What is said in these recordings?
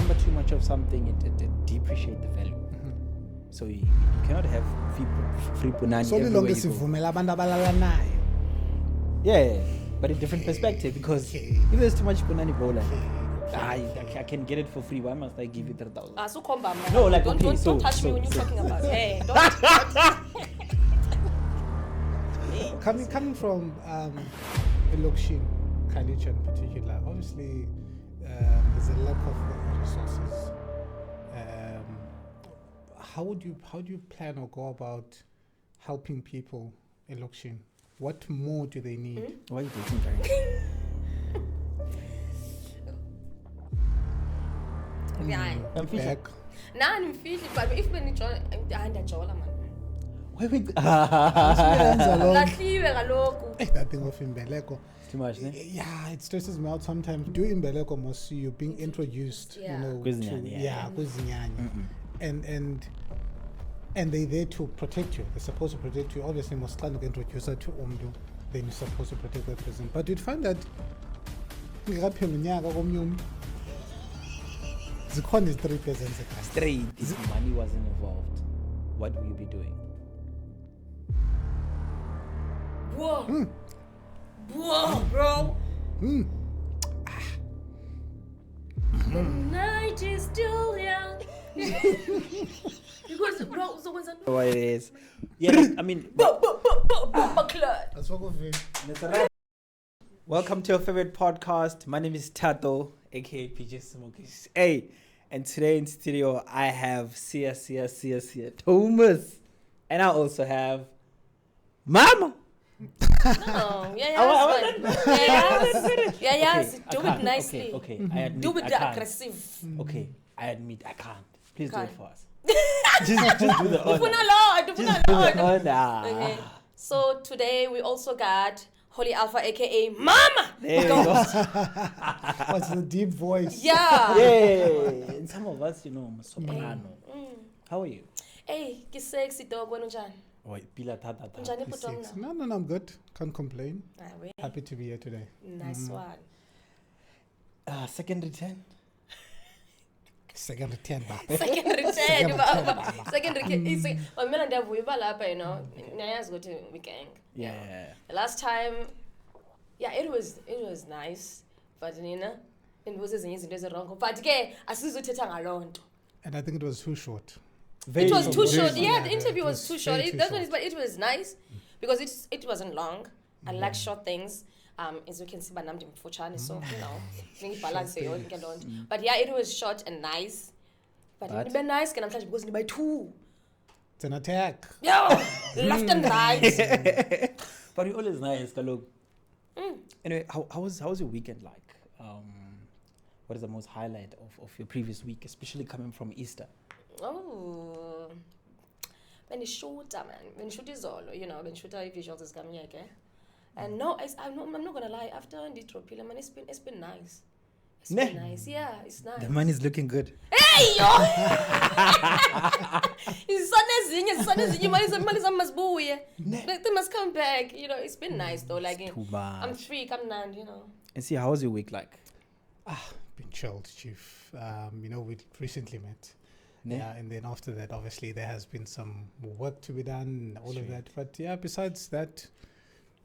remember too much of something, it depreciate the value. So you cannot have free punani everywhere you go. Yeah, but a different perspective, because if there's too much punani bowler, I can get it for free. Why must I give you 3,000? No, like don't touch me when you're talking about. Hey, don't. Coming from Elokshin, Khayelitsha in particular, obviously there's a lack of resources. How do you plan or go about helping people in Elokshin? What more do they need? Why are you dating Karen? Yeah. I'm back. Nah, I'm feeling, but if when you join, I'm man. Why we? That thing of imbeleko. Too much, ne? Yeah, it stresses me out sometimes. Do imbeleko must you being introduced, Yeah. to Kwizinyanya. and they're there to protect you. They're supposed to protect you. Obviously, most kind of introduce her to Umdu, then you're supposed to protect that person. But you'd find that the con is 3%. Straight. If money wasn't involved, what will you be doing? Whoa. Whoa, bro. The night is still young. Because, bro, so what's that? What it is? Yeah, like, I mean. That's what we're Welcome to your favorite podcast. My name is Tato, aka PJ Smokis. Hey, and today in studio I have Sia Tomas, and I also have Mama. No, yes. Do it nicely. Okay. I admit Do it I can't. aggressive. Okay, I admit I can't. Please do Can't. it for us. just do the honor. Okay. So today we also got Holy Alpha, aka Mama. There we go. What's the deep voice? Yeah. Yeah. And some of us, soprano. How are you? Hey, ki sexy dog wena unjani? Oh, pila tata. Unjani bhuti wami na? No, I'm good. Can't complain. Ah, we. Happy to be here today. Nice one. Second return. Second return back. Second return, baba. Second return. Mina ndiyavuya lapha, niyayazi ukuthi we gang. Yeah. The last time, yeah, it was nice, but it was ezinye izinto ezirong. But ke asizothetha ngaloo nto. And I think it was too short. It was too short. short. Yeah, the interview was too short. Too That's short. but it was nice because it wasn't long. I like short things. As you can see, banamdi mfuchane, so think balance yonke loo nto. But yeah, it was short and nice. But it be nice ke namhlanje because by two. It's an attack. Yo, left and right. But you're always nice, Kalog. Anyway, how was your weekend like? What is the most highlight of your previous week, especially coming from Easter? Oh, when you shoot, man, when you shoot is all, when you shoot visuals is coming, and no, I'm not gonna lie. After the trophy, man, it's been nice. It's been nice. Yeah, it's nice. The money's looking good. Hey yo! They must come back. It's been nice though. Like Too much. I'm free, come down. And see, how was your week like? Been chilled, Chief. We recently met. Ne? Yeah, and then after that, obviously, there has been some work to be done, all of that. But yeah, besides that,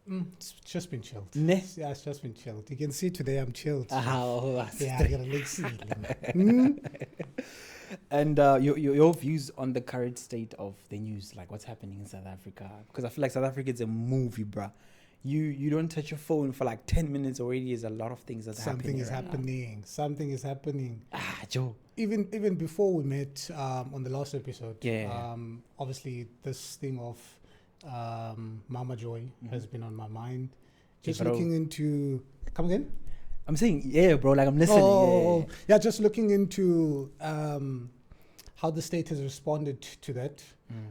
it's just been chilled. Ne? Yeah, it's just been chilled. You can see today I'm chilled. Oh, Yeah, I got a leg ceiling. And your views on the current state of the news, like what's happening in South Africa? Because I feel like South Africa is a movie, bruh. You don't touch your phone for like 10 minutes already. There's a lot of things that's happening. Something is happening. Joe. Even before we met on the last episode, Yeah. Obviously this thing of Mama Joy has been on my mind. Just bro. looking into... Come again? I'm saying, yeah, bro, like I'm listening. Yeah, just looking into how the state has responded to that.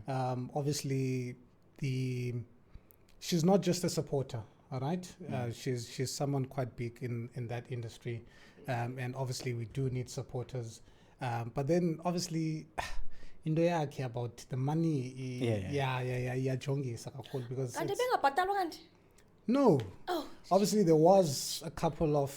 Obviously, she's not just a supporter, all right? She's someone quite big in that industry. And obviously, we do need supporters. But then, obviously, into yakhe about the money. Jongi sakakhulu because And it's- no. Oh. Obviously, there was a couple of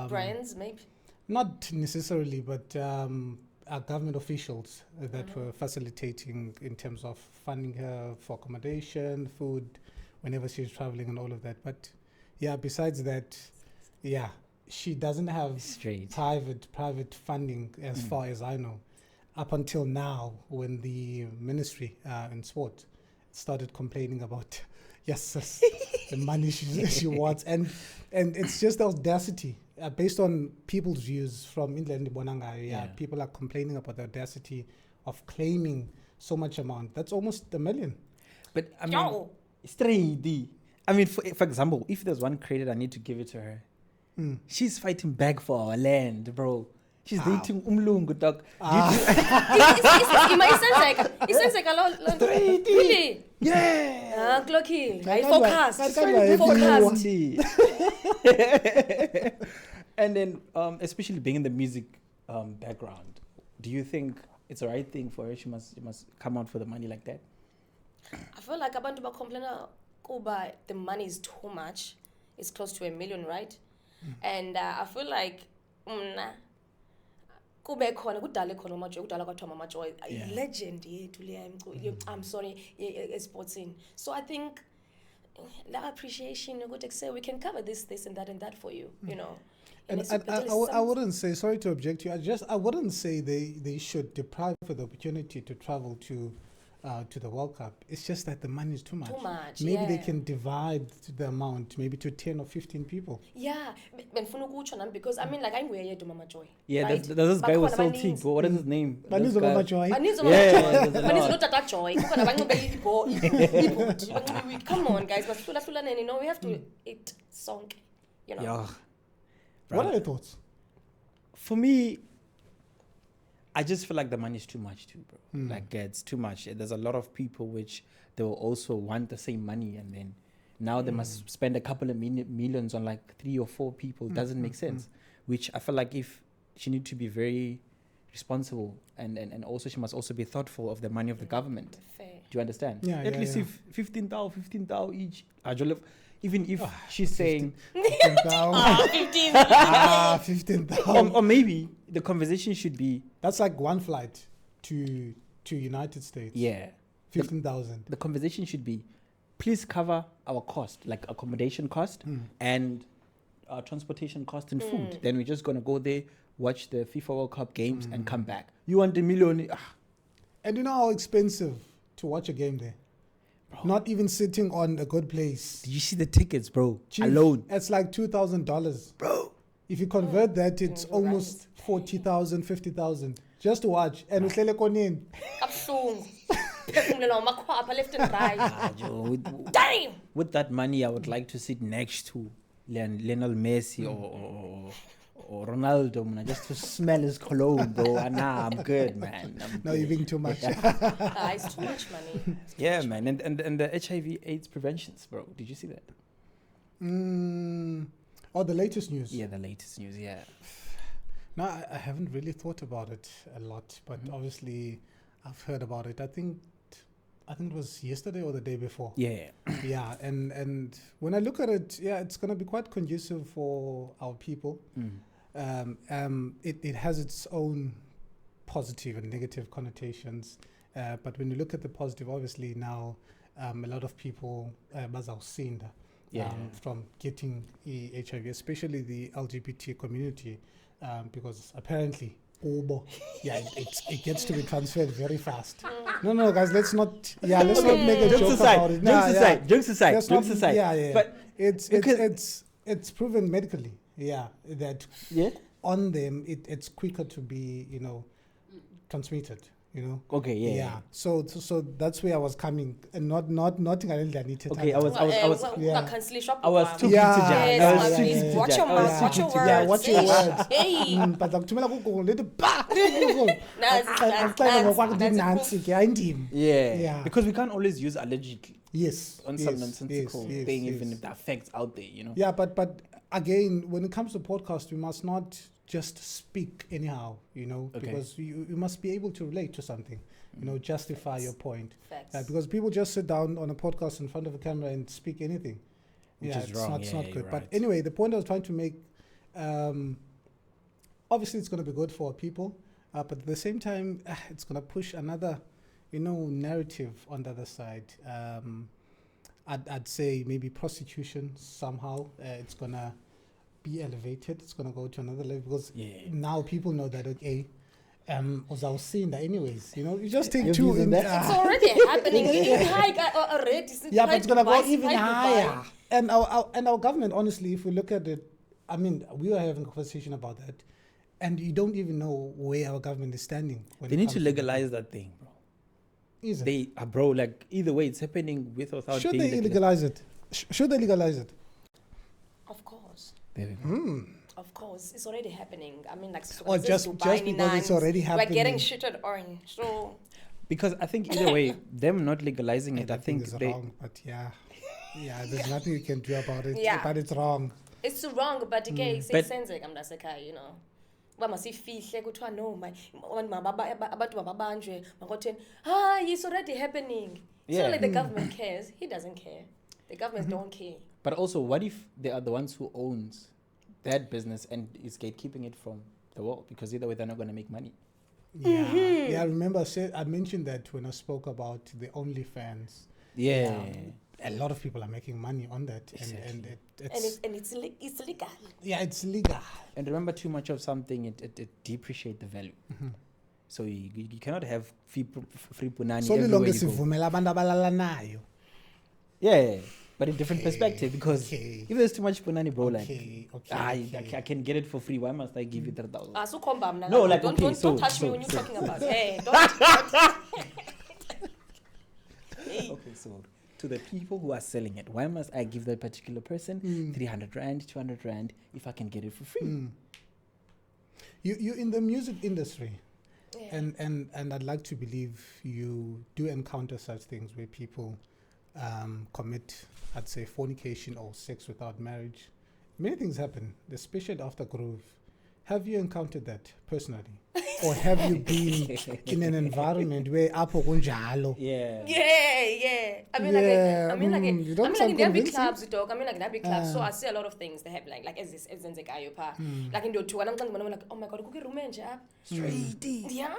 brands maybe. Not necessarily, but our government officials that were facilitating in terms of funding her for accommodation, food, whenever she's traveling and all of that. But yeah, besides that, yeah, she doesn't have private funding as far as I know. Up until now, when the ministry in sport started complaining about the money she wants, and it's just the audacity based on people's views from England. People are complaining about the audacity of claiming so much amount. That's almost $1 million. But I mean, straight. I mean, for example, if there's one credit I need to give it to her, she's fighting back for our land, bro. She's dating umlungu, dog. It sounds like a lot. Really? Yeah. Clock hill. Focus. And then, especially being in the music background, do you think it's the right thing for her? She must come out for the money like that? I feel like abantu bakomplaina kuba the money is too much. It's close to $1 million, right? And I feel like kube khona kudala khona uMajoy kudala kwathwa uMajoy legend yethu le I'm sorry esportsini. So I think the appreciation ukuthi say we can cover this and that for you, you know. And I wouldn't say, sorry to object to you, I wouldn't say they should deprive her the opportunity to travel to the World Cup. It's just that the money is too much. Maybe they can divide the amount, maybe to 10 or 15 people. Yeah, because I mean, like, I'm weird to Mama Joy. Yeah, right? there's this guy was so team. What is his name? Manizo Mama Joy. Manizo not that joy. Come on, guys, but you know, we have to eat song, you know. Yeah. What are your thoughts? For me, I just feel like the money is too much too, bro. Like it's too much. There's a lot of people which they will also want the same money, and then now they must spend a couple of millions on like 3 or 4 people. Doesn't make sense. Which I feel like if she need to be very responsible, and also she must also be thoughtful of the money of the government. Fair. Do you understand? Yeah. At least if 15,000 each. Even if she's saying 15,000. Or maybe the conversation should be that's like one flight to United States. Yeah. 15,000. The conversation should be, please cover our cost, like accommodation cost and transportation cost and food. Then we're just gonna go there, watch the FIFA World Cup games and come back. You want $1 million? And you know how expensive to watch a game there? Bro. Not even sitting on a good place. Did you see the tickets, bro? Chief, alone. It's like $2,000. Bro. If you convert that, it's almost 40,000, 50,000 just to watch. And uhlele konin. Left and right. Damn. With that money, I would like to sit next to Lionel Messi or Ronaldo, just to smell his cologne, bro. And nah, I'm good, man. You're being too much. It's too much money. Yeah, man. And the HIV/AIDS preventions, bro. Did you see that? Oh, the latest news. Yeah, the latest news. Yeah. No, I haven't really thought about it a lot, but obviously I've heard about it. I think it was yesterday or the day before. Yeah. Yeah, and when I look at it, yeah, it's going to be quite conducive for our people. It has its own positive and negative connotations, but when you look at the positive, obviously now a lot of people from getting HIV, especially the LGBT community, because apparently it gets to be transferred very fast. No, guys, let's not make a joke about it. Jokes aside. Yeah. But it's proven medically, that on them it's quicker to be, transmitted. Okay, yeah. So that's where I was coming, and not okay, I was too big to judge. Watch your mouth, watch your words. Yeah, watch your words. Hey. But yeah, because we can't always use allegedly. Yes. On some nonsensical thing, even if the facts out there, Yeah, but again, when it comes to podcast, we must not just speak anyhow, because you must be able to relate to something, justify your point. Because people just sit down on a podcast in front of a camera and speak anything. Which is wrong. It's not good. Right. But anyway, the point I was trying to make, obviously it's going to be good for people, but at the same time, it's going to push another, narrative on the other side. I'd say maybe prostitution somehow. It's going to be elevated. It's going to go to another level because now people know that, okay, as I was saying that anyways, you just take two. It's already happening. Already. Yeah, but it's going to go even higher. And our government, honestly, if we look at it, I mean, we were having a conversation about that, and you don't even know where our government is standing. They need to legalize that thing, bro. Is it? They are, bro, like, either way, it's happening with or without Should being they legalize it? Should they legalize it? Of course. There we go. Of course. It's already happening. I mean, like, Or just because it's already happening. We're getting shitted on. So. Because I think either way, them not legalizing it, I think it's they... wrong, but yeah, there's nothing you can do about it, but it's wrong. It's wrong, but again, senzeka mntasekhaya, uba masifihle kuthiwa no abantu mababanjwe makotheni it's already happening. It's not like the government cares. He doesn't care. The governments don't care. But also, what if they are the ones who owns that business and is gatekeeping it from the world? Because either way, they're not going to make money. Yeah, I remember I mentioned that when I spoke about the Onlyfans. Yeah. A lot of people are making money on that, and it's legal. Yeah, it's legal. And remember, too much of something, it depreciate the value. So you cannot have free punani everywhere you go. Yeah, but in different perspective, because if there's too much punani, bro, I can get it for free. Why must I give you 3,000? No, like don't touch me when you're talking about. Hey, don't. Okay, so to the people who are selling it, why must I give that particular person 300 rand, 200 rand if I can get it for free? You in the music industry, and I'd like to believe you do encounter such things where people commit, I'd say, fornication or sex without marriage. Many things happen, especially after groove. Have you encountered that personally? Or have you been in an environment where apo kunjalo? Yeah. I mean, like in the every clubs, dog. I mean, like in every club. So I see a lot of things. They have like as this as in the guy like in the two, and I'm like, oh my god, cookie room straight. Yeah.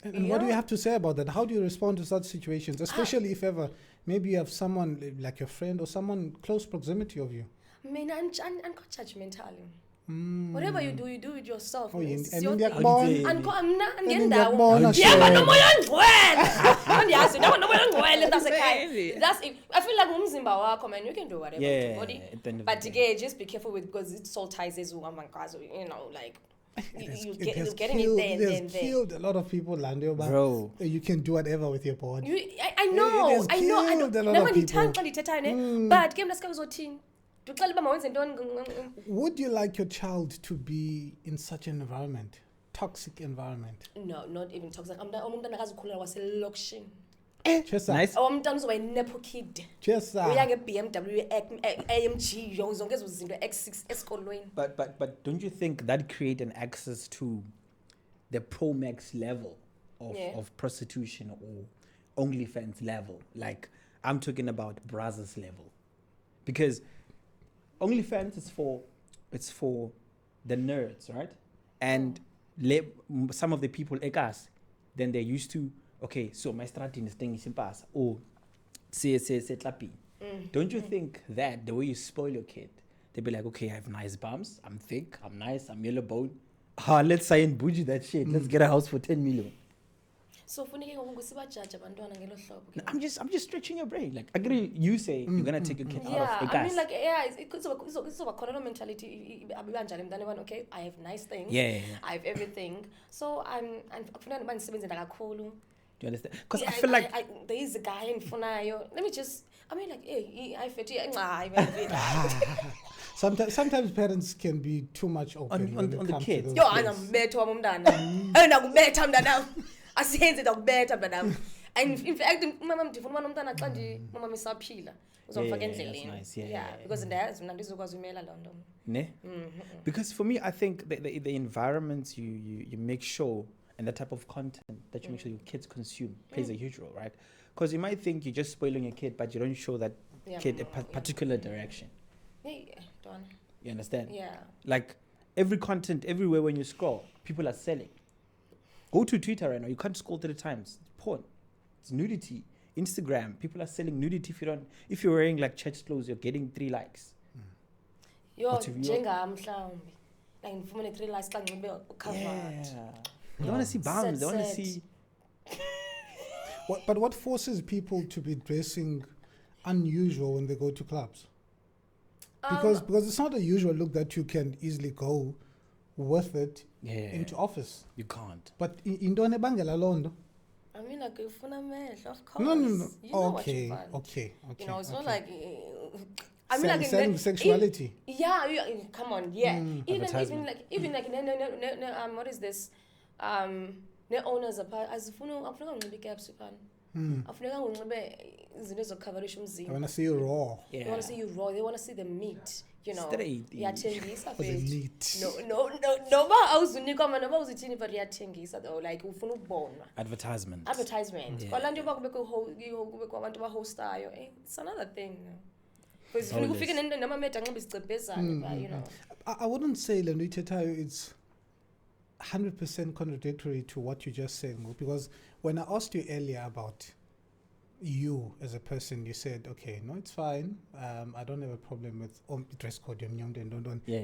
And what do you have to say about that? How do you respond to such situations, especially if ever maybe you have someone like your friend or someone close proximity of you? I mean, I'm not judgmental. Whatever you do it yourself. I feel like umzimba wakho, man, you can do whatever with your body. But again, just be careful with, because it soul ties is like you're getting it there. There's killed a lot of people, Lando, but bro, you can do whatever with your body. I know. But would you like your child to be in such an environment? Toxic environment? No, not even toxic. I'm nice. Chesa. Nepo kid. Chesa. BMW, AMG, zonke ezo zinto X6 esikolweni. But don't you think that create an access to the Pro Max level of prostitution or Onlyfans level? Like, I'm talking about Brazzers level. Because OnlyFans is for the nerds, right? And some of the people like us, then they're used to, okay, so my strategy is thing is pass. Oh, say clappy. Don't you think that the way you spoil your kid, they'll be like, okay, I have nice bumps, I'm thick, I'm nice, I'm yellow bone. Let's say and bougie that shit. Let's get a house for 10 million. So I'm just stretching your brain. Like, I agree. You say you're gonna take your kid out of a gas. I mean, like, it's a colonial mentality. Okay, I have nice things. I have everything. So I'm do you understand? Because I feel like there is a guy in Funayo. Let me just. I mean, like, I fit. Sometimes parents can be too much open on the kids. Yo, I'm better. I'm better. Asiyenze dokubetha mntanami. And in fact mama mdifuna uma nomntana xa mama misaphila uzomfaka endleleni. Yeah, because ndayazi mina ndizokwazi umela loo nto. Ne? Because for me, I think the environments you make sure, and the type of content that you make sure your kids consume plays a huge role, right? Because you might think you're just spoiling your kid, but you don't show that kid a particular direction. Yeah, done. You understand? Yeah. Like, Every content, everywhere when you scroll, people are selling. Go to Twitter right now. You can't scroll 3 times. It's porn. It's nudity. Instagram, people are selling nudity. If you're wearing like church clothes, you're getting 3 likes. Yo, njengam mhlawumbi. Like ngifumene 3 likes xa ngibe covered. Yeah. They want to see bums. They want to see. But what forces people to be dressing unusual when they go to clubs? Because it's not a usual look that you can easily go with it into office. You can't. But into nebangela londo. I mean, like, ufuna amehlo, of course. No. You know what you want. Okay. You know, it's not like... I mean, like... Selling sexuality. Come on, yeah. Even like, what is this? Ne owners apart, afuneka unxibe caps pan. Afuneka unxibe izinto zokucoverisha umzimba. I want to see you raw. They want to see you raw. They want to see the meat. You know, yathengisa the meat. No, noba awuzunikwa mana noba uzithini but yathengisa though, like ufuna ukubonwa. Advertisement. Kwala nto bakubekho kubekho abantu bahostayo. It's another thing. Because ufuna ukufika namameda anxibe izicebhezana, you know. I wouldn't say le nto ithethayo it's 100% contradictory to what you just said, because when I asked you earlier about you as a person, you said, okay, no, it's fine. I don't have a problem with dress code.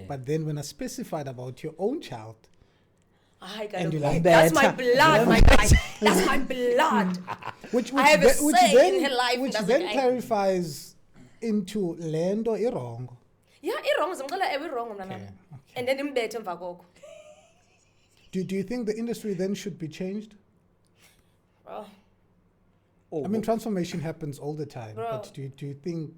But then when I specified about your own child, that's my blood, my guy. That's my blood. Which I have a say in her life. Which then clarifies into land or wrong. Yeah, wrong. And then imbethe emva koko. Do you think the industry then should be changed? Bro. I mean, transformation happens all the time. Bro. But do you think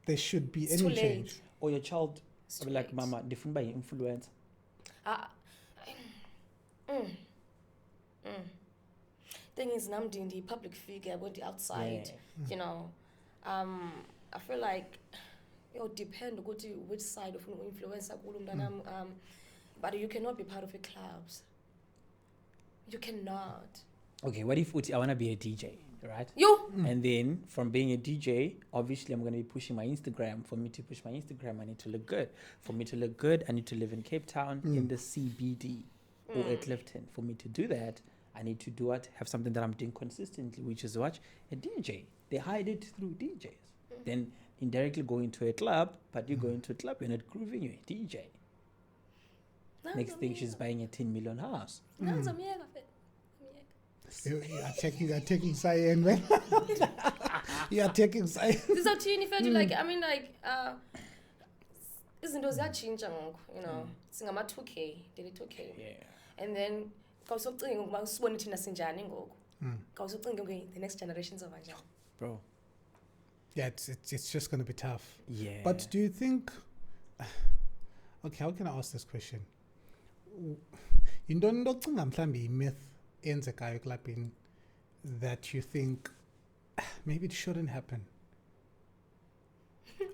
there should be any change? Or your child will be like, Mama, different by influence? Thing is, I'm doing the public figure, but the outside, you know. I feel like it would depend on which side of influence. But you cannot be part of the clubs. You cannot. Okay, what if I want to be a DJ, right? And then from being a DJ, obviously I'm going to be pushing my Instagram. For me to push my Instagram, I need to look good. For me to look good, I need to live in Cape Town in the CBD or at Clifton. For me to do that, I need to have something that I'm doing consistently, which is a DJ. They hide it through DJs. Then indirectly going to a club, but you go into a club, you're not grooving, you're a DJ. Next thing, she's buying a 10 million house. You are taking science, man. You are taking science. This is a teeny fetty, like, I mean, like, isn't those that change, you know, sing a 2K, did it 2K. Yeah. And then, the next generations of Anja. Bro. Yeah, it's just going to be tough. Yeah. But do you think... Okay, how can I ask this question? You don't know myth enzekayo clubbing that you think maybe it shouldn't happen.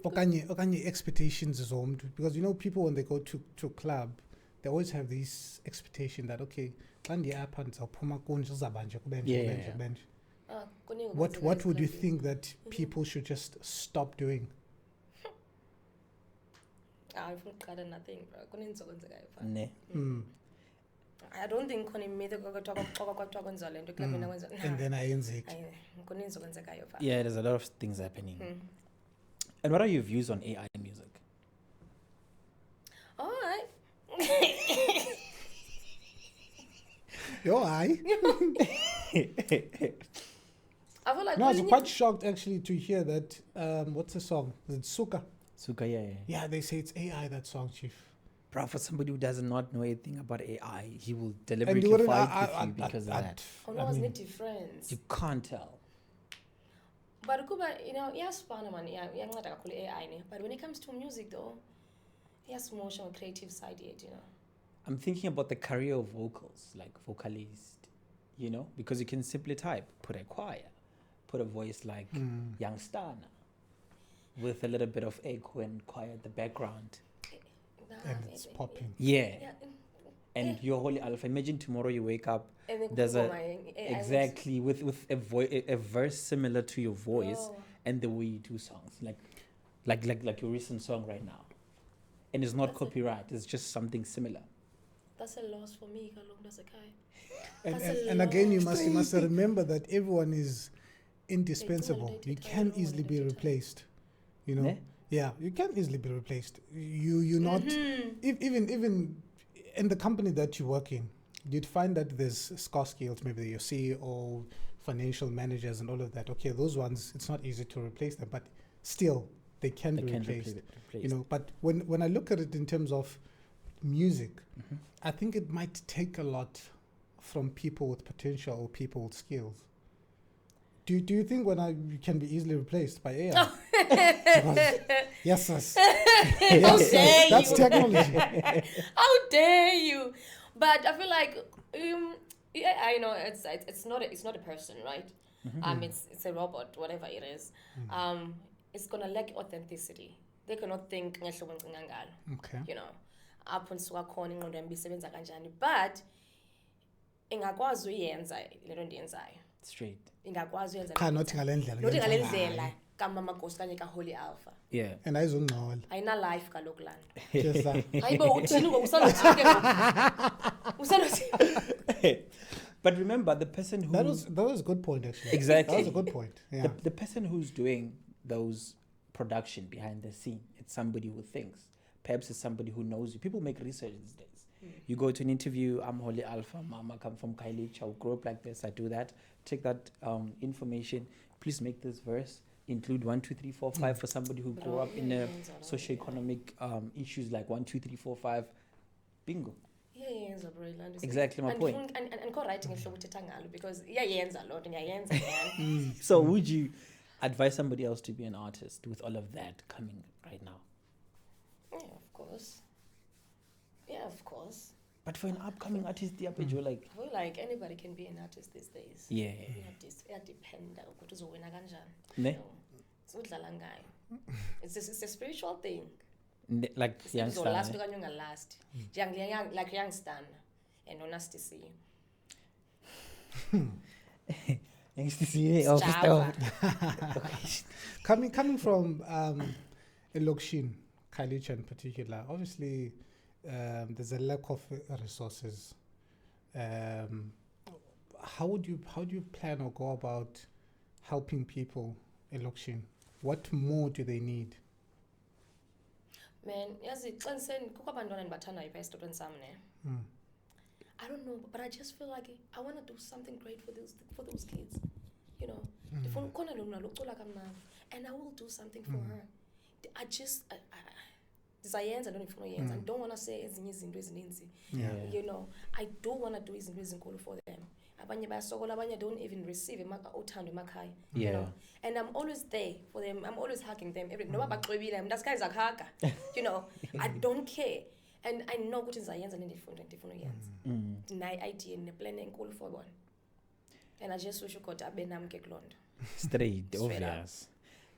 Okanye expectations is home, because you know people when they go to a club, they always have this expectation that okay, what would you think that people should just stop doing? Nothing, bro. I don't think and then I yeah, there's a lot of things happening. And what are your views on AI music? All right. Yo, I feel like I was quite shocked actually to hear that. What's the song? Is it Suka? Suka, yeah. Yeah, they say it's AI, that song, Chief. Bro, for somebody who does not know anything about AI, he will deliberately fight with you because of that. What's the difference? You can't tell. But you know, yes, AI. But when it comes to music, though, yes, more creative side yet, you know. I'm thinking about the career of vocals, like vocalist, you know, because you can simply type, put a choir, put a voice like Young Stana, with a little bit of echo and choir at the background. And it's popping. Yeah. And your holy alpha. Imagine tomorrow you wake up, there's exactly with a verse similar to your voice and the way you do songs, like your recent song right now. and it's not copyright. It's just something similar. That's a loss for me. That's a guy. And again, you must remember that everyone is indispensable. You can easily be replaced. You know. Ne? Yeah, you can easily be replaced. You're not even in the company that you work in. You'd find that there's scarce skills, maybe your CEO, financial managers, and all of that. Okay, those ones, it's not easy to replace them, but still, they can be replaced. You know, but when I look at it in terms of music, I think it might take a lot from people with potential or people with skills. Do you think you can be easily replaced by AI? Yes, yes. Yes, yes. That's technology. How dare you? But I feel like I know it's not a person, right? It's a robot, whatever it is. It's gonna lack authenticity. They cannot think Okay. you know, apho nisuka khona ingqondo yami isebenza kanjani, but ingakwazi uyenza lento ndiyenzayo Straight. ingakwazi uyenza Cha not ngale ndlela. not ngale ndlela kamama Ghost kanye ka Holy Alpha. Yeah. And ayizongcola. Ayina life kaloku lana. Just that. Hayibo uthini ngokusanothi ke ngoku. Usanothi. But remember, the person who... That was a good point, actually. Exactly. That was a good point. Yeah. The person who's doing those production behind the scene, it's somebody who thinks. Perhaps it's somebody who knows you. People make research these days. You go to an interview, I'm Holy Alpha, Mama come from Kailich, I grew up like this, I do that. Take that information, please make this verse, include 1, 2, 3, 4, 5 for somebody who grew up in a socioeconomic issues like 1, 2, 3, 4, 5. Bingo. Iyayenza bro ilando. Exactly my point. And co-writing ngihlobo uthetha ngalo because iyayenza lo nto ngiyayenza yani. So would you advise somebody else to be an artist with all of that coming right now? Yeah, of course. Yeah, of course. But for an upcoming artist, you're like... I feel like anybody can be an artist these days. Yeah. Iyadependa ukuthi uzowina kanjani. Ne? Udlala ngayo. It's a spiritual thing. Like youngster. Last okanye ungalast. Like youngster and honesty see. Coming from Elokshin, Kailich in particular, obviously there's a lack of resources. How do you plan or go about helping people in Elokshin? What more do they need? Man, yazi qiniseni kukho abantwana endibathandayo phaa esitotweni sam ne. I don't know, but I just feel like I want to do something great for those kids. You know, ndifuna ukhona lo mna locula kamnandi and I will do something for her. I just ndizayenza loo ndifuna uyenza. I don't want to say ezinye izinto ezininzi. You know, I do want to do izinto ezinkulu for them. Abanye bayasokola, abanye don't even receive uthando emakhaya. You know, and I'm always there for them. I'm always hugging them. Noba baxwebile mntasikhayi zakhaga. You know, I don't care. And I know ukuthi ndizayenza le ndifuna uyenza. Ndinayi-idea ndineplan enkulu for bona. And I just wish ugoda abe nami ke kuloo nto. Straight, obvious.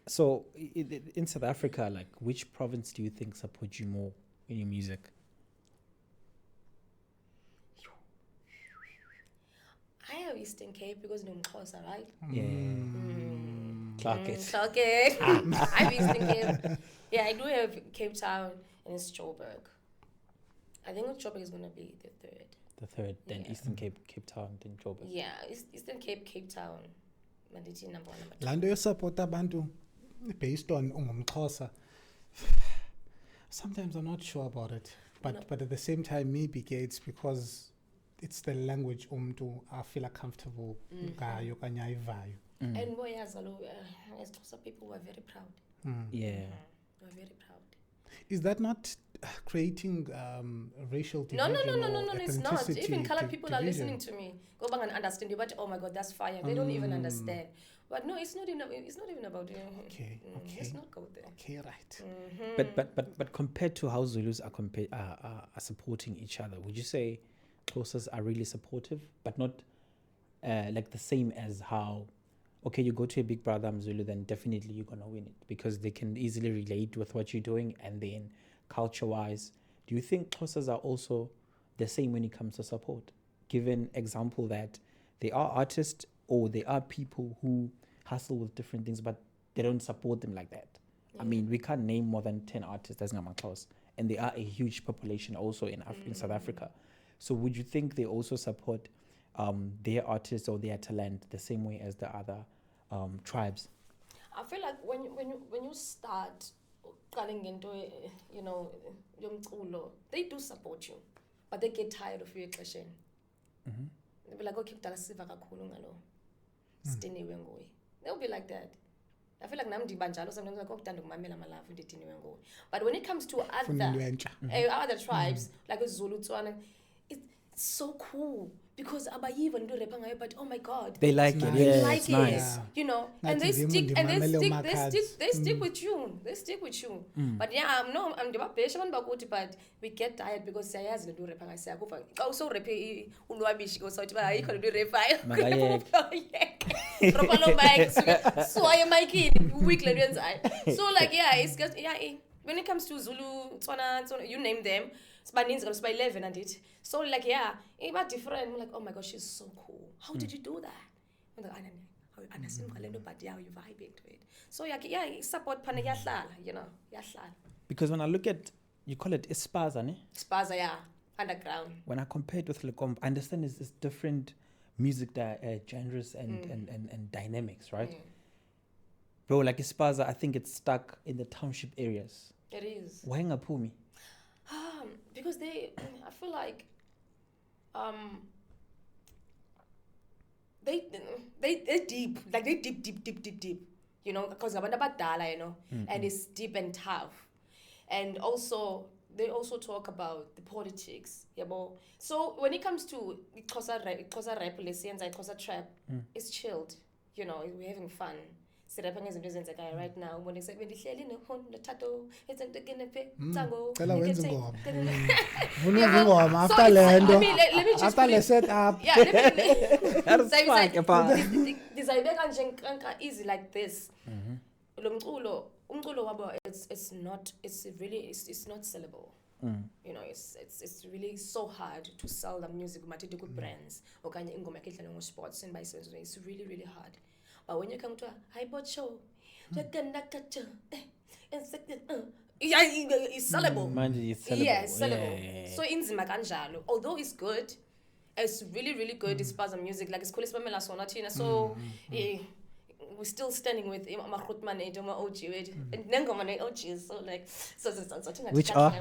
So in South Africa, like, which province do you think supports you more in your music? I have Eastern Cape because ndimXhosa, right? Yeah. Clark it. I have Eastern Cape. Yeah, I do have Cape Town and it's Joburg. I think Joburg is going to be the third. The third, then Eastern Cape, Cape Town, then Joburg. Yeah, Eastern Cape, Cape Town. Mandithi number 1, number 2. Lando support abantu based on ungumXhosa. Sometimes I'm not sure about it, but at the same time maybe it's because it's the language umntu I feel comfortable ngayo kanye ayivayo. And boy, as Xhosa people were very proud. Yeah. We're very proud. Is that not creating racial division? No, it's not. Even colored people are listening to me. Go back and understand you, but oh my God, that's fire. They don't even understand. But no, it's not even about Okay. Let's not go there. Okay, right. But compared to how Zulus are supporting each other, would you say Xhosas are really supportive, but not like the same as how? Okay, you go to a Big Brother Mzulu, then definitely you're gonna win it because they can easily relate with what you're doing, and then culture-wise, do you think Xhosas are also the same when it comes to support? Given example that they are artists or they are people who hustle with different things, but they don't support them like that. I mean, we can't name more than 10 artists, that's not my close, and they are a huge population also in South Africa. So would you think they also support their artists or their talent the same way as the other tribes? I feel like when you start calling into yomculo, they do support you, but they get tired of your question. They'll be like, okay, they'll be like that. I feel like namdi banjalo sometimes like but when it comes to other tribes like Zulu, Tswana, it's so cool because abayiva ndo repa ngayo, but oh my god, they like it. Yeah, like it's nice. you know, and they stick with you. They stick with you. But yeah, I'm the patient but we get tired because say as do repa ngayo say akufa also repe unwabishi go so tiba ayikho do repa Ropalo Mike, so I am Myeke weekly so like it's just when it comes to Zulu, Tswana, you name them, it's by 11 and it. So like it's different. I'm like, oh my gosh, she's so cool. How did you do that? I'm like, I understand but yeah, you vibing to it. So support pana you know, because when I look at, you call it Spaza, ne? Spaza, underground. When I compare it with Lekom, I understand it's different music genres and dynamics, right? Bro, like Spaza, I think it's stuck in the township areas. It is. Why ngapumi? Because I feel like they're deep, like they're deep, you know, because abadala, you know, and it's deep and tough, and also they also talk about the politics, so when it comes to Xhosa rap, Xhosa trap, it's chilled, you know, we're having fun. Right now when it's like when the tattoo it's like after the set up easy like this. It's not sellable. You know, it's really so hard to sell the music with brands or sports and it's really hard. But when you come to a high-bot show, it's sellable. It's sellable. Yeah, it's sellable. Yeah. So inzima kanjalo. Although it's good, it's really good. It's part of music. Like it's cool. It's Pamela Sonatina. So we're still standing with Mahrutman and OG and Nengomane OG. So like which are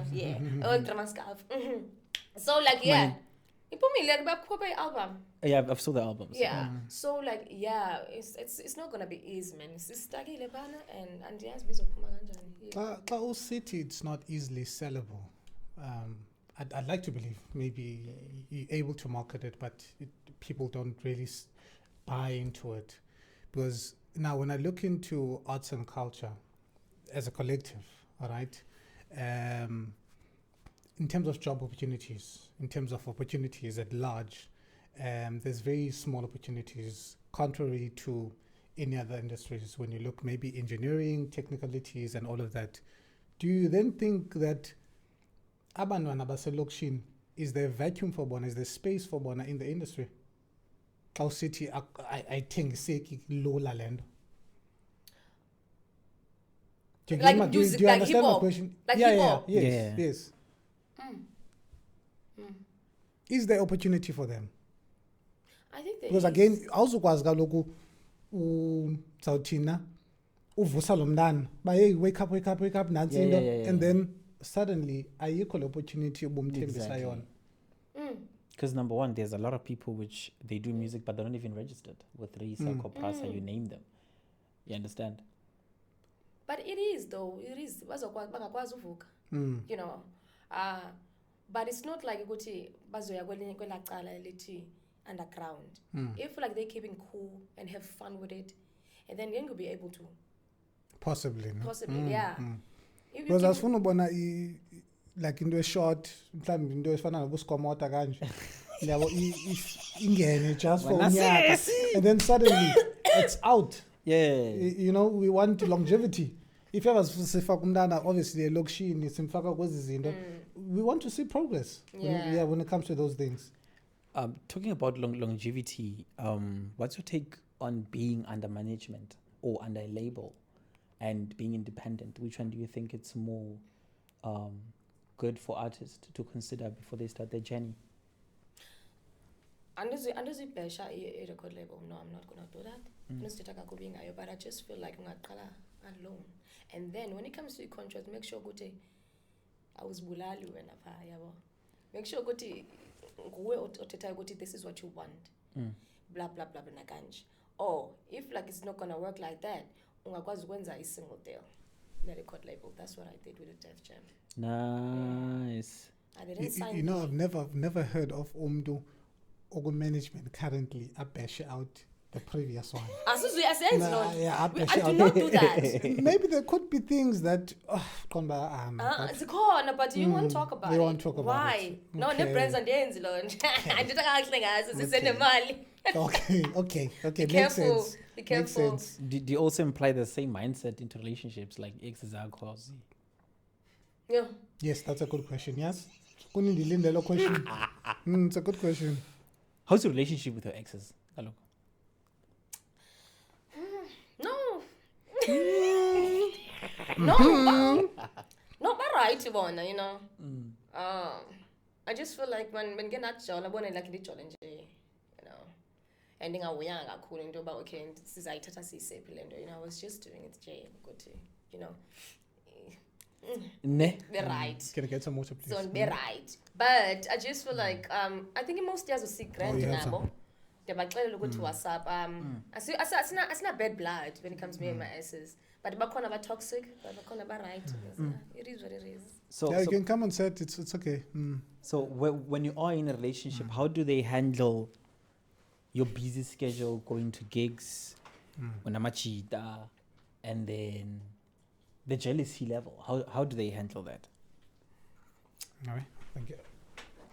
so like you put me like album. Yeah, I've saw the albums. Yeah. So like it's not gonna be easy, man. It's stucky lebana and yes, bizophuma kanjani. Ka city it's not easily sellable. I'd like to believe maybe you're able to market it, but people don't really buy into it. Because now when I look into arts and culture as a collective, all right, in terms of job opportunities, in terms of opportunities at large, there's very small opportunities, contrary to any other industries. When you look maybe engineering, technicalities and all of that, do you then think that abantwana baselokshin, is there vacuum for bona, is there space for bona in the industry? How city I think seki lola land. Do you understand my question? Like yes. Is there opportunity for them? I think there because is. Again, also kaloku Sautina uvusa lo mntana baye wake up nansi into and then suddenly ayikho le opportunity ubumthembisa yona. Because number one, there's a lot of people which they do music but they're not even registered with RISA, Coprasa, you name them. You understand? But it is though. It is. You know. But it's not like ukuthi bazoya kwela cala elithi underground. If like they're keeping cool and have fun with it, and then you'll be able to. Possibly, yeah. Because as funa ubona like into a short, mhlawumbe into efana nobusikomota kanje. Yabo ingene just for unyaka, and then suddenly it's out. Yeah. You know, we want longevity. If ever sifaka umntana obviously elokishini simfaka kwezi zinto, we want to see progress. When it comes to those things. Talking about longevity, what's your take on being under management or under a label and being independent? Which one do you think it's more good for artists to consider before they start their journey? Under the pressure, a record label, no, I'm not gonna do that. But I just feel like alone. And then when it comes to contract, make sure I was bulali when make sure this is what you want. Blah blah blah blah. Or if like it's not gonna work like that, a single deal. The record label. That's what I did with the Def Jam. Nice. I didn't sign. You know, I've never heard of Umdu or management currently bash out the previous one. I do not do that. Maybe there could be things that it's a corner, but you won't talk about it. You won't talk about Why? it. No, Okay. no brands on the ends alone. I did not send the money. Okay. Be Makes careful. sense. Be Makes careful. sense. Do you also imply the same mindset into relationships, like exes are cause? Yeah. Yes, that's a good question. Yes, question. It's a good question. How's your relationship with your exes? Hello. No. No, but right, Ivona, you know. I just feel like when get that job, I want to like the challenge, you know. Ending up young, I couldn't do about okay, this is I tata see you know, I was just doing it, good to, you know. Ne. Be right. Can I get some water, please? So be right. But I just feel like I think in most years we see grand you have nabo. They might clearly look to WhatsApp. I see it's not bad blood when it comes to me and my exes. But backona about toxic, but backona about right. It is what it is. So, you can come and say it. It's okay. So when you are in a relationship, how do they handle your busy schedule, going to gigs, unamachita, and then the jealousy level? How do they handle that? All right. Thank you.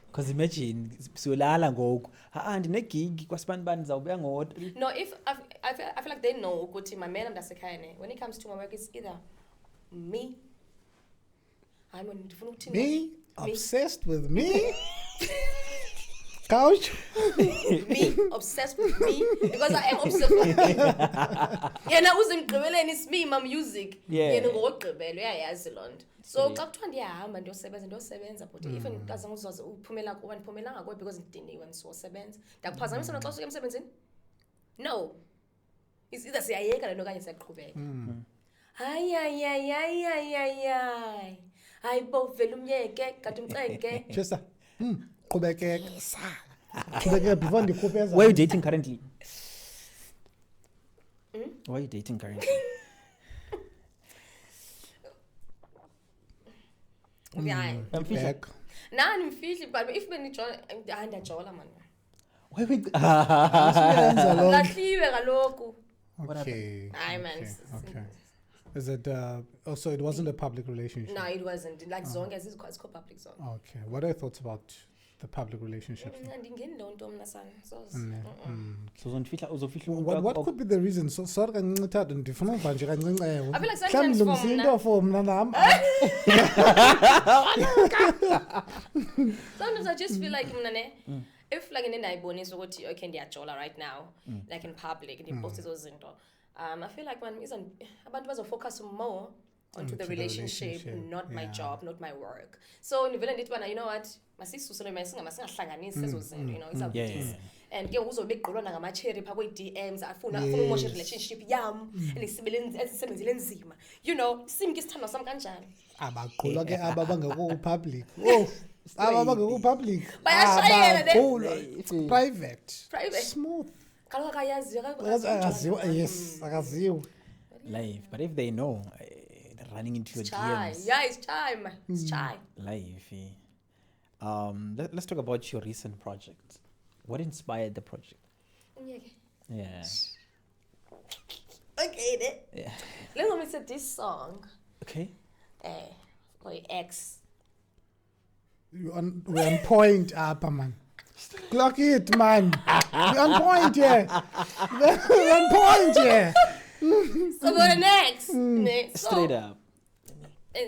Because imagine, siyolala ngoku. Ndine-gig kwasibani zawubuya ngo-3. No, if I feel like they know ukuthi my man ndasekhaya when it comes to my work it's either me. Me? Obsessed with me? Couch? Me? Obsessed with me? Because I am obsessed with me. Yena uzimgqibeleni it's me, my music. Yena ngokugqibela uyayazi loo nto. So xa kuthiwa ndiyahamba ndiyosebenza but even kazange uzoze uphumela kuba ndiphumelanga kuwe because ndidiniwe ndizosebenza. Ndakuphazamisa naxa usuke emsebenzini? No. It's either siyayeka le nto okanye siyaqhubeka. Hayi bo vele umyeke kanti umcenge. Chester. Qhubekeka. Qhubekeka before ndikhuphe ezam. Where are you dating currently? Why are you dating currently? Yeah. Back. I'm fishing, but if when you join, I'm man. Why we? Lahliwe kaloku. Okay. Aye man. Okay. Is it so it wasn't a public relationship? No, it wasn't. Like zonke it's called public zone. Okay. What are your thoughts about the public relationships? What could be the reason? So sorry kancinci ndifuna uva nje kancinci ewe. I feel like sometimes for mna nam. Sometimes I just feel like if like in ndayibonisa ukuthi okay ndiyajola right now like in public ndipost ezo zinto I feel like when abantu bazofocus more onto the relationship, not my job, not my work. So nivele ndithi bana you know what masisusele masingahlanganisi ezo zinto you know it's and ke uzobe egqolwana ngama-cherry pha kwe-DMs afuna umoshe relationship yam elisebenzile enzima you know simke isithando sam kanjani abaqolwa ke aba bangekho public aba bangekho public bayashayela private smooth kaloku akayaziwa yes akaziwa live but if they know they're running into your DMs it's time it's time live let's talk about your recent project. What inspired the project? Yeah. Okay, yeah. Let me say this song. Okay. For your ex. We're on point, man. Clock it, man. We're on point, yeah. We're on point, yeah. So for the next. Straight up.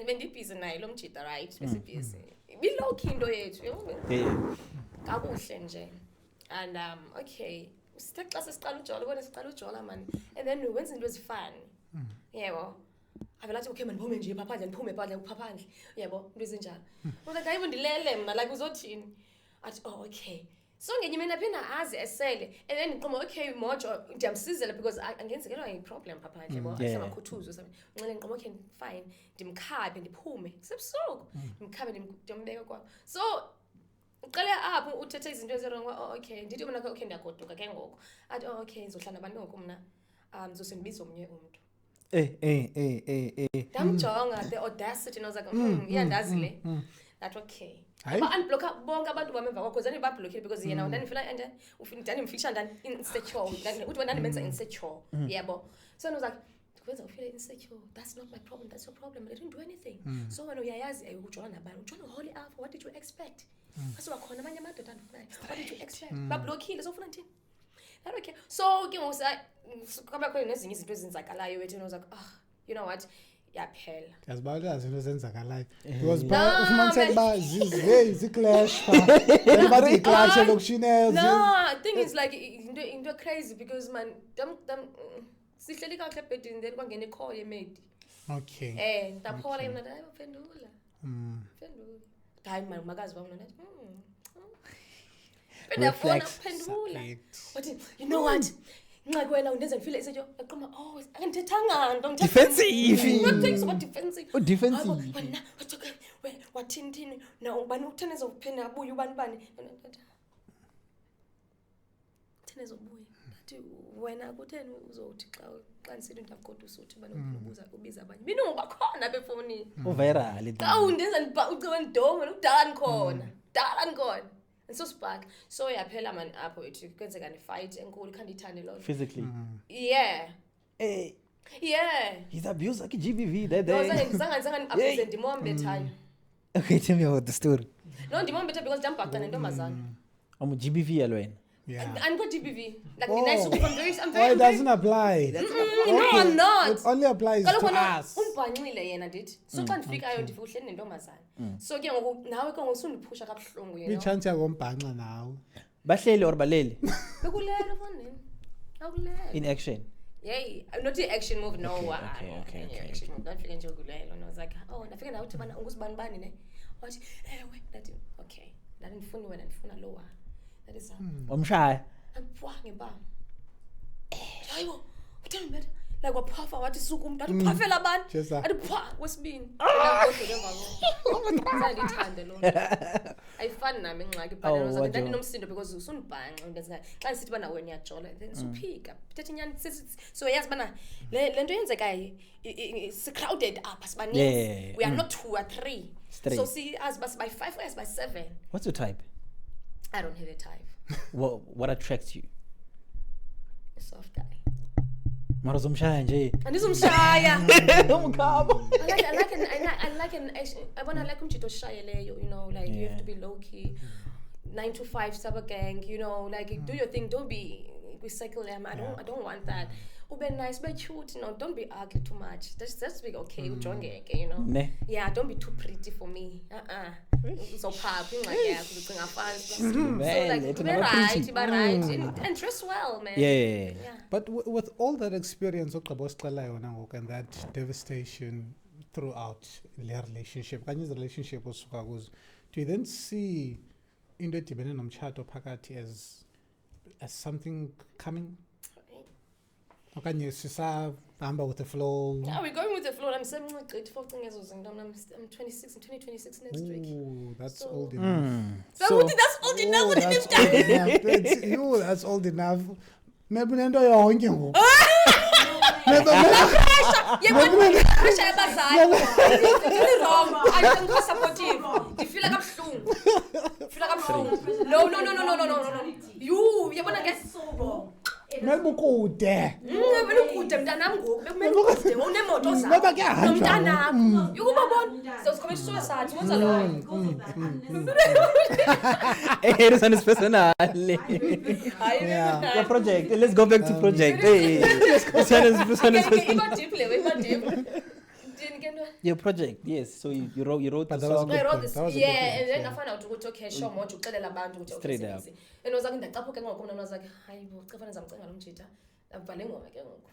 When you busy naye lo mjita right? Bese busy. We low key into yethu, yebo. Kakuhle nje. And okay, sithe xa sesiqala ujola ubone siqala ujola man and then wenza into ezifani yebo avela athi okay mandiphume nje phaphandle ndiphume phandle uphaphandle yabo into ezinjalo like hayibo ndilele mna like uzothini athi oh okay so ngenye mina phina azi esele and then ngiqoma okay mojo ndiyamsizela because angenzekelwa yiproblem phaphandle yabo asemakhuthuzo sami nxele ngiqoma okay fine ndimkhabe ndiphume sebusuku ndimkhabe ndimbeka kwabo so uqale apho uthethe izinto ezirong okay ndithi mina okay ndiyagoduka ke ngoko athi okay ngizohlala nabantu ngoku mna ngizosendibiza omnye umuntu ndamjonga the audacity and I was like iyandazi le that okay unblocka bonke abantu bami emva kwakho zani bablockile because yena ndandifila and ufindani mfisha ndani insecure uthi wena ndimenza insecure yabo so I was like kwenza ufile insecure that's not my problem that's your problem I didn't do anything so wena uyayazi ayukujona nabantu ujona holy alpha what did you expect basuka khona abanye amadoda andifanayo what did you expect bablockile so ufuna nthini okay so ke ngosa kaba khona nezinye izinto ezenzakalayo wethu I was like you know what yaphela yazibala izinto ezenzakalayo because ufumaniseka ba ziclash bathi clash lokushine no thing is like into crazy because man sihleli kahle bedini then kwangena icall yemedi okay ndaphola yena ndayi baphendula phendula hayi man makazi wami nathi bendafona phendula but you know what nxa kwena undenza ngifile isetho aqoma angithethanga nto defensive not things about defensive defensive wena wathini na ubani utheneza uphena abuye ubani theneza ubuye athi wena kutheni uzothi xa nisithi ndakodwa usuthi bani ubiza abanye mina ungakhona befonini viral ka undenza uciwe ndomo udala khona and so spark so yaphela man apho ethi kwenzeka ne fight enkulu khandithane lo physically yeah he's abused like GBV that no day zanga abuse ndimombe thayo okay tell me about the story no ndimombe thayo because ndambhaqa nentombazana I'm GBV yalwena and go GBV like nice I'm very it doesn't apply no I'm not it only applies to us unibhanqile yena ndithi so xa ndifikayo ndifika uhleli nentombazana so ke ngoku nawe ke ngokusundipusha kabuhlungu yena chance yakombhanqa nawe bahleli or baleli bekulelo fonini akulelo in action not the action move no okay action move ndafika nje kulelo and I was like ndafika nawe uthi bana ungusibani bani ne wathi ewe ndathi okay ndathi ndifuni wena ndifuna lowa that is umshaya apwa ngempama hayibo uthini mbethe like waphafa wathi suku umuntu athi phafela abantu athi pha wesibini kodwa ngavalo sandithande lo ayifani nami ingxaki but I was like ndinomsindo because usunibhanqa ndenza xa nisithi bana wena uyajola then suphika thatha inyani so yazi bana le nto yenzekayo is crowded up asibaningi we are not 2 or 3 so see as by 5 or as by 7 what's your type I don't have a type what attracts you a soft guy mara zomshaya nje andizomshaya umkhaba I like an I want to like umjito shayeleyo you know like you have to be low key 9 to 5 sub gang you know like do your thing don't be recycle them I don't want that ube nice be cute you know don't be ugly too much just be okay ujongeke you know yeah don't be too pretty for me so phapha ingxaki yakho ucinga fast so like be right and dress well man yeah. But with all that experience ogqiba sicela yona ngoku and that devastation throughout the relationship kanye relationship osuka kuzo do you then see into edibene nomtshato phakathi as something coming okanye sisahamba with the flow yeah we're going with the flow I'm semncigqithi for ezo zinto I'm 26 in 2026 next week that's old enough so that's old enough what did you that's old enough maybe nento yonke ngoku pressure yabazali wrong I don't supportive ndifila kabuhlungu no you yabona ke so wrong Mebukude. Mebukude mntanami ngoku bekumekude unemoto zakho. Nomntanami. Ukubabona. Sesikhomela suicide wenza lo. This one is personal. Your project. Let's go back to project. This one is personal. Your project, yes. So you wrote but the song. I wrote this, yeah, and then I found out ukuthi okay, show more uxelela abantu ukuthi straight up. And I was like ndacaphuka ngoku mina was like hayibo cafana zamcenga lo mjita. Abhale ngoma ke ngoku.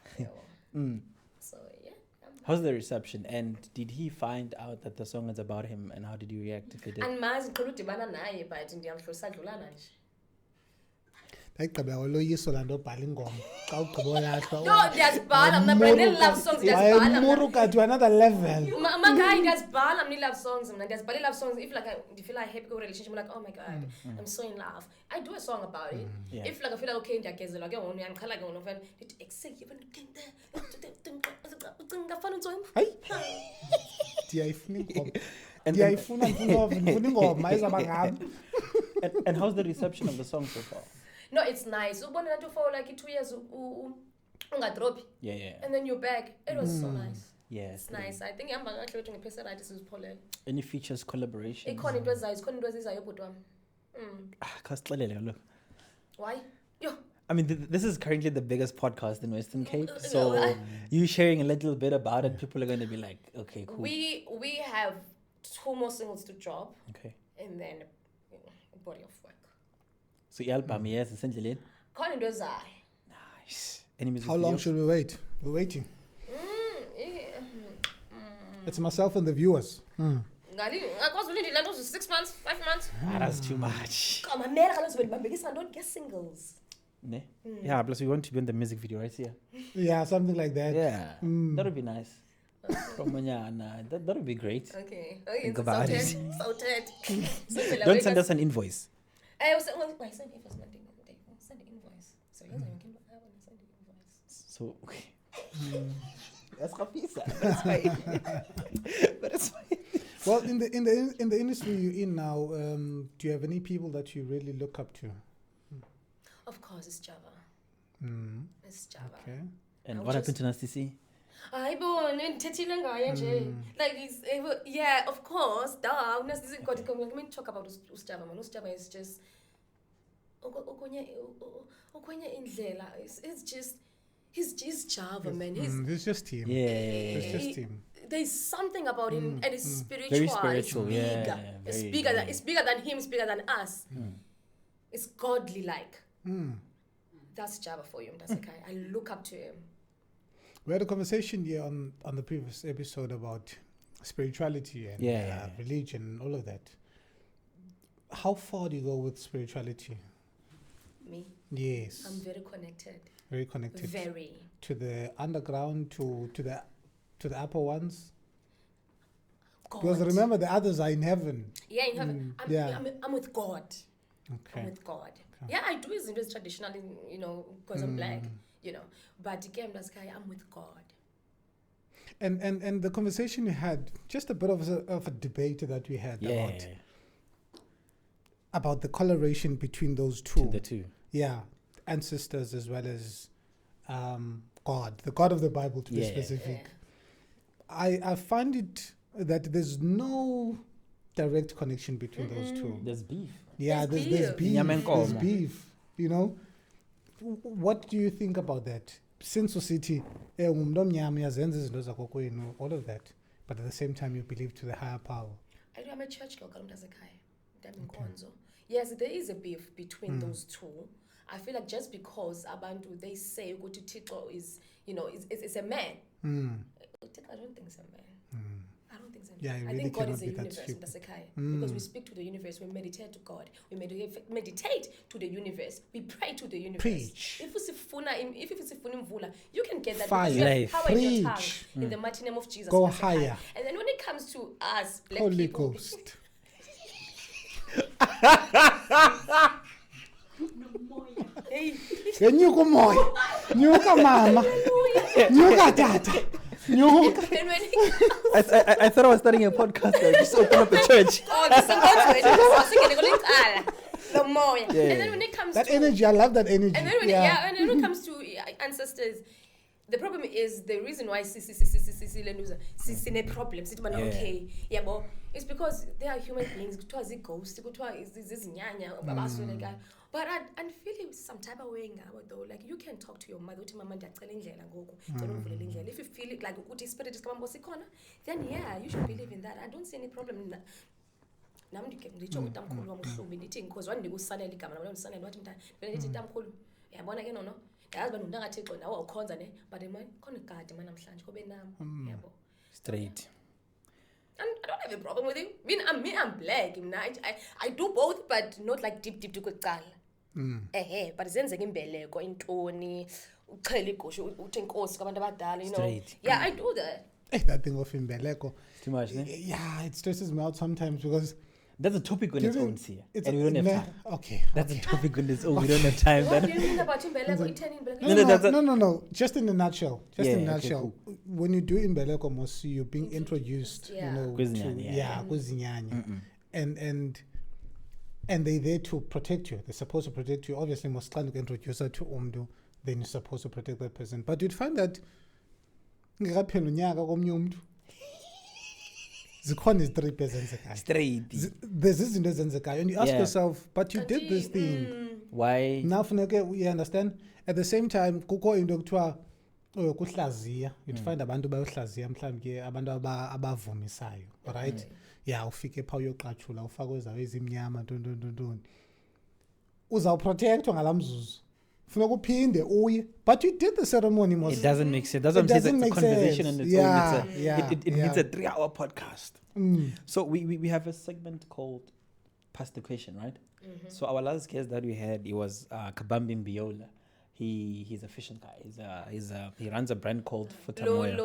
So yeah, How's the reception? And did he find out that the song is about him? And how did you react if he did? Andimazi ngicela udibana naye but ndiyamhlosadlulana nje. Ayigqiba oloyiso laa nto obhala ingoma xa ugqiba lahlwa No, ndiyazibhala mna but nee-love songs ndiyazibhala. wayemuruka to another level. Mangayi ndiyazibhala mna ii-love songs mna ndiyazibhala ii-love songs if like I feel like happy relationship, I'm like, oh my god, I'm so in love, I do a song about it. Yeah. If like I feel like okay ndiyagezelwa ke ngoku ndiyanqhala ke ngoku ndithi ekseki ngafana uNtsomi. Hayi ndiyayifuna ingoma ndiyayifuna ndifuna ingoma ezaba ngam. And how's the reception of the song so far? No, it's nice. Ubona lanto for like 2 years ungadropi. Yeah. And then you're back. It was so nice. Yeah. It's nice. I think ihamba kahle wethu ngephesa right sizipholele. Any features, collaborations? Ikhona into ezayo, ikhona into ezizayo bhuti wami. Khasixelele kaloku. Why? Yo. I mean, this is currently the biggest podcast in Western Cape. So you sharing a little bit about it, people are going to be like, okay, cool. We have 2 more singles to drop. Okay. And then a body of work. So album, yes, essentially. Khona into ezayo. Nice. Any music How long videos? should we wait? We're waiting. It's myself and the viewers. Ngakwazi ulindile lanto 6 months, 5 months. That's too much. Come on, mera kaloku bendibambekisa don't get singles. Ne? Yeah, plus we want to be in the music video, right? Yeah, something like that. Yeah. That would be nice. That would be great. Okay. Think about it. Sorted. Don't send us an invoice. I was send invoice. Send the invoice. So yes, I can send the invoice. So okay. That's fine. But it's fine. Well, in the industry you're in now, do you have any people that you really look up to? Of course, it's Java. It's Java. Okay. And what happened to Nasty C? Like it's yeah, of course. Duh. Let me talk about Java. Man, Java is just it's just he's Java, man. It's just him. Yeah. It's just him. There's something about him, and it's spiritual. Very spiritual, it's bigger. yeah. It's Very, bigger than very. it's bigger than him. It's bigger than us. It's godly like. That's Java for you. That's okay. I look up to him. We had a conversation here on the previous episode about spirituality and religion and all of that. How far do you go with spirituality? Me? Yes. I'm very connected. Very connected. Very. To the underground, to the upper ones. God. Because remember, the others are in heaven. Yeah, in heaven. I'm with God. Okay. I'm with God. Okay. Yeah, I do his interest traditionally, because I'm black, But again, that's guy, I'm with God. And the conversation we had, just a bit of a debate that we had about the correlation between those two. The two. Yeah, ancestors as well as God, the God of the Bible to be specific. I find it that there's no direct connection between those two. There's beef. Yeah, there's beef. There's beef. What do you think about that? Since society, all of that, but at the same time you believe to the higher power. I'm a church girl. Yes, there is a beef between those two. I feel like just because Abantu they say Tito is, it's a man. I don't think it's a man. I don't think so. Yeah, I think God is a universe. Because we speak to the universe, we meditate to God, we meditate to the universe, we pray to the universe. Preach. If it's imvula, you can get that Fire. because you have power in your tongue. Preach. In the mighty name of Jesus. Go higher. And then when it comes to us, black Holy people, Ghost. hey. Nyuka moya, nyuka mama, nyuka tata, nyuka. And when I thought I was starting a podcast. I just opened up a church. the more. And then when it comes that to energy, I love that energy. and then when and then when it comes to ancestors, the problem is the reason why problem. Okay, but it's because they are human beings. Ghost, but I feel some type of way though. Like you can talk to your mother, if you feel it like spirit is coming, then yeah, you should believe in that. I don't see any problem. yazi bantu ndangathixo nawe ukhonza ne but my khona igadi mana namhlanje kobe nami yabo Straight. I don't have a problem with you. I'm black. I do both, but not like deep to kucala. But zenzeka imbeleko intoni uchela igusha uthi inkosi kabantu abadala, you know. Straight. Yeah, I do that. That thing of imbeleko. Too much, ne? Yeah, it stresses me out sometimes because that's a topic on its own, see. And we don't have time. Okay. That's a topic on its own. We don't have time. What do you mean about imbeleko? No. Just in a nutshell. In a nutshell. Cool. When you do imbeleko mosi, you're being introduced, Yeah. you know, kuzinyanya. And they're there to protect you. They're supposed to protect you. Obviously, most trying to introduce her to umdu, then you're supposed to protect that person. But you'd find that Zikhona is 3% Straight. There's this in the guy, and you ask yourself, but you did this thing. Why? Now, you understand? At the same time, kuko into kuthiwa kuhlaziya. You'd find abantu bayohlaziya mhlawumbe abantu abavumisayo, right? Yeah, ufike pha uyoqathula ufake ezawo ezimnyama ntoni. Uzawuprotectwa ngalamzuzu. Funeka uphinde uye, but you did the ceremony most. It doesn't make sense. That's what I'm saying. It's a conversation on its own. It needs a 3-hour podcast. So we have a segment called Pass the Question, right? So our last guest that we had, he was Kabambi Mbiola. He's a fashion guy. He runs a brand called Futamoya.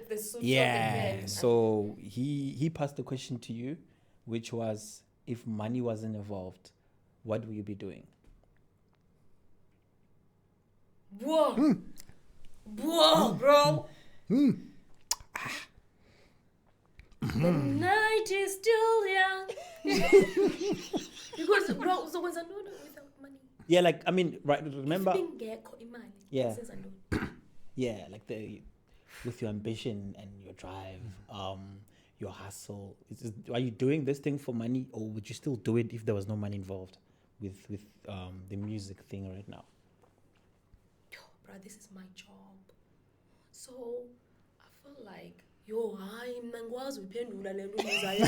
The suits Yeah. So he passed the question to you, which was, if money wasn't involved, what will you be doing? Whoa, bro. The night is still young. Because bro, so what's without money? Yeah, like I mean, right? Remember? Yeah. Yeah, like with your ambition and your drive, your hustle. Are you doing this thing for money, or would you still do it if there was no money involved with the music thing right now? This is my job, so I feel like hayi mina ngikwazi uphendula le nto uzayo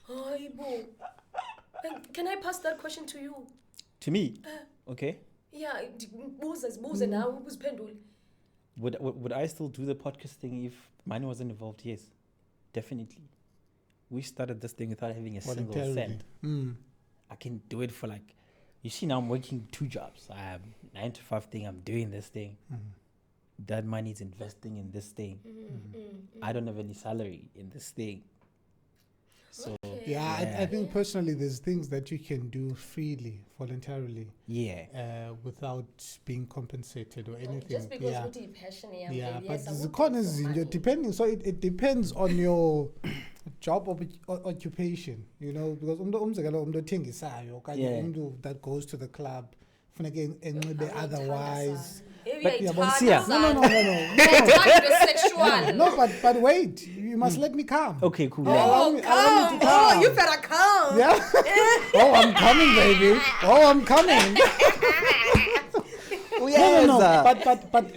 hayibo. Can I pass that question to you? To me? Okay. Yeah, buze nawe uziphendule. Would I still do the podcast thing if money wasn't involved? Yes, definitely. We started this thing without having a single cent. I can do it for like. You see, now I'm working 2 jobs. I have 9 to 5 thing. I'm doing this thing. That money is investing in this thing. I don't have any salary in this thing. So I think personally, there's things that you can do freely, voluntarily. Yeah. Without being compensated or anything. Just because you're passionate. Yeah, but the con is depending. So it depends on your job occupation, you know, because that goes to the club, otherwise. But no, but wait, you must let me come. Okay, cool. You better come. Yeah. Oh, I'm coming, baby. Oh, I'm coming. No.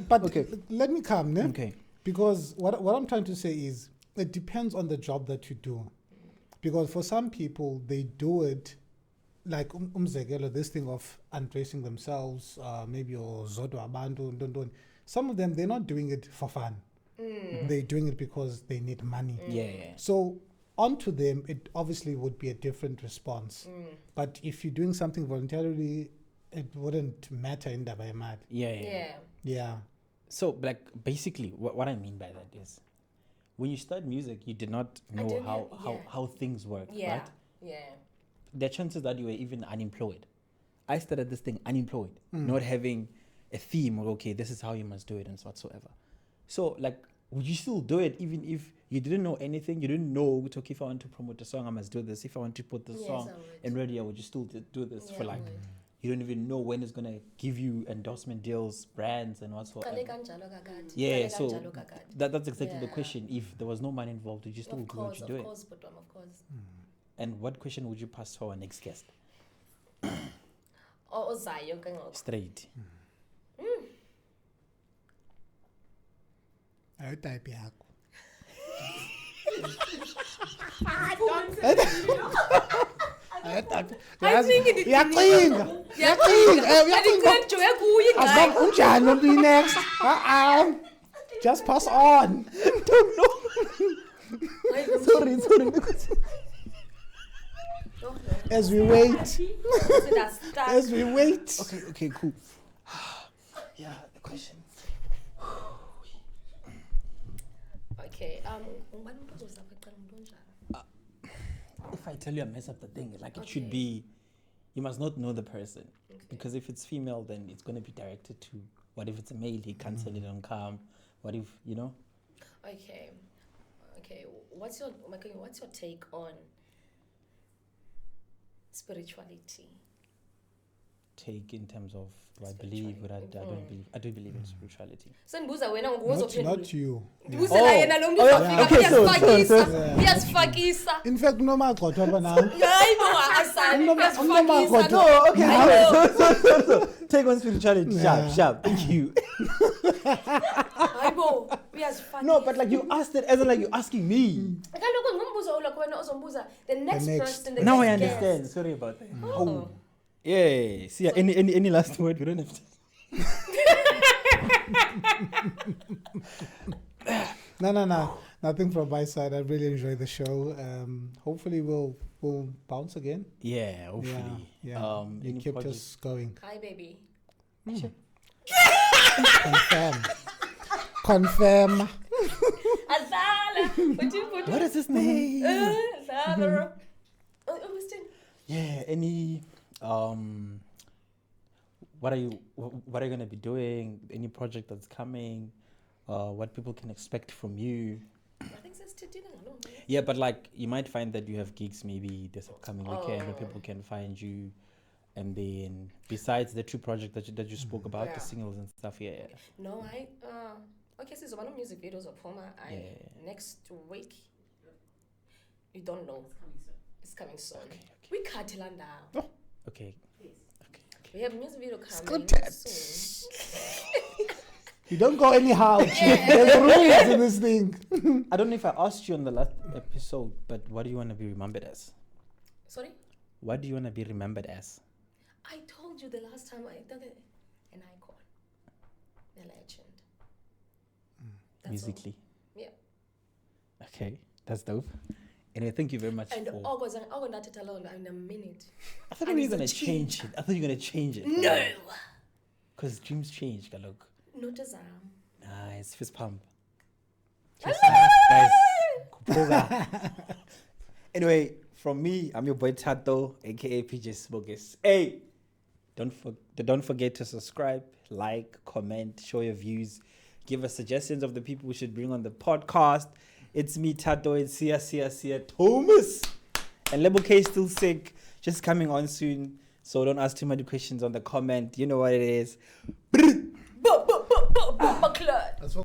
But okay. Let me come, ne? Okay. Because what I'm trying to say is, it depends on the job that you do. Because for some people, they do it like this thing of undressing themselves, maybe or zodwa abantu. Some of them, they're not doing it for fun. They're doing it because they need money. Yeah. So onto them, it obviously would be a different response. But if you're doing something voluntarily, it wouldn't matter in Dabai Mad. Yeah. So, like, basically, what I mean by that is, when you start music, you did not know how things work, right? Yeah. There are chances that you were even unemployed. I started this thing unemployed, not having a theme or, okay, this is how you must do it and whatsoever. So, like, would you still do it even if you didn't know anything? You didn't know, okay, if I want to promote a song, I must do this. If I want to put the song in radio, would you still do this for like... You don't even know when it's going to give you endorsement deals, brands, and whatsoever. Yeah, so that's exactly the question. If there was no money involved, would you still do what you do? Of course. And what question would you pass to our next guest? Straight. I think it next. Just pass on. Don't know. Sorry. As we wait. As we wait. Okay, cool. Yeah, the question. Okay, If I tell you I mess up the thing, like it should be, you must not know the person. Okay. Because if it's female, then it's going to be directed to, what if it's a male, he cancel it on calm. What if, you know? Okay. What's your take on spirituality? Take in terms of, do I believe, but I don't believe. I do believe in spirituality. Not you. In fact, no matter what now. So take on spirituality. Sharp. Thank you. No, but like you asked it as in like you're asking me. The next person. Now I understand. Sorry about that. Oh. Yeah. See, any last word? We don't have to. No. Nothing from my side. I really enjoyed the show. Hopefully we'll bounce again. Yeah, hopefully. Yeah. You kept us going. Hi, baby. Confirm. What is his name? Yeah. Any what are you gonna be doing? Any project that's coming? What people can expect from you? Yeah, but like you might find that you have gigs maybe this upcoming weekend where people can find you, and then besides the two projects that you spoke about, the singles and stuff. Yeah. No, okay, so one of music videos of Poma. Next week. You don't know. It's coming soon. Okay. We can't tell now. Okay. We have music video coming soon. You don't go anyhow. There's rules in this thing. I don't know if I asked you on the last episode, but what do you want to be remembered as? Sorry? What do you want to be remembered as? I told you the last time an icon, a legend. Musically? All. Yeah. Okay, that's dope. Anyway, thank you very much. And August in a minute. I thought you were going to change it. No! Because dreams change, Galok. Not as Nice. Fist pump. Guys. Anyway, from me, I'm your boy Tato, aka PJ Smokers. Hey! Don't forget to subscribe, like, comment, show your views, give us suggestions of the people we should bring on the podcast. It's me, Tato, and see Tomas. And Level K is still sick, just coming on soon. So don't ask too many questions on the comment. You know what it is.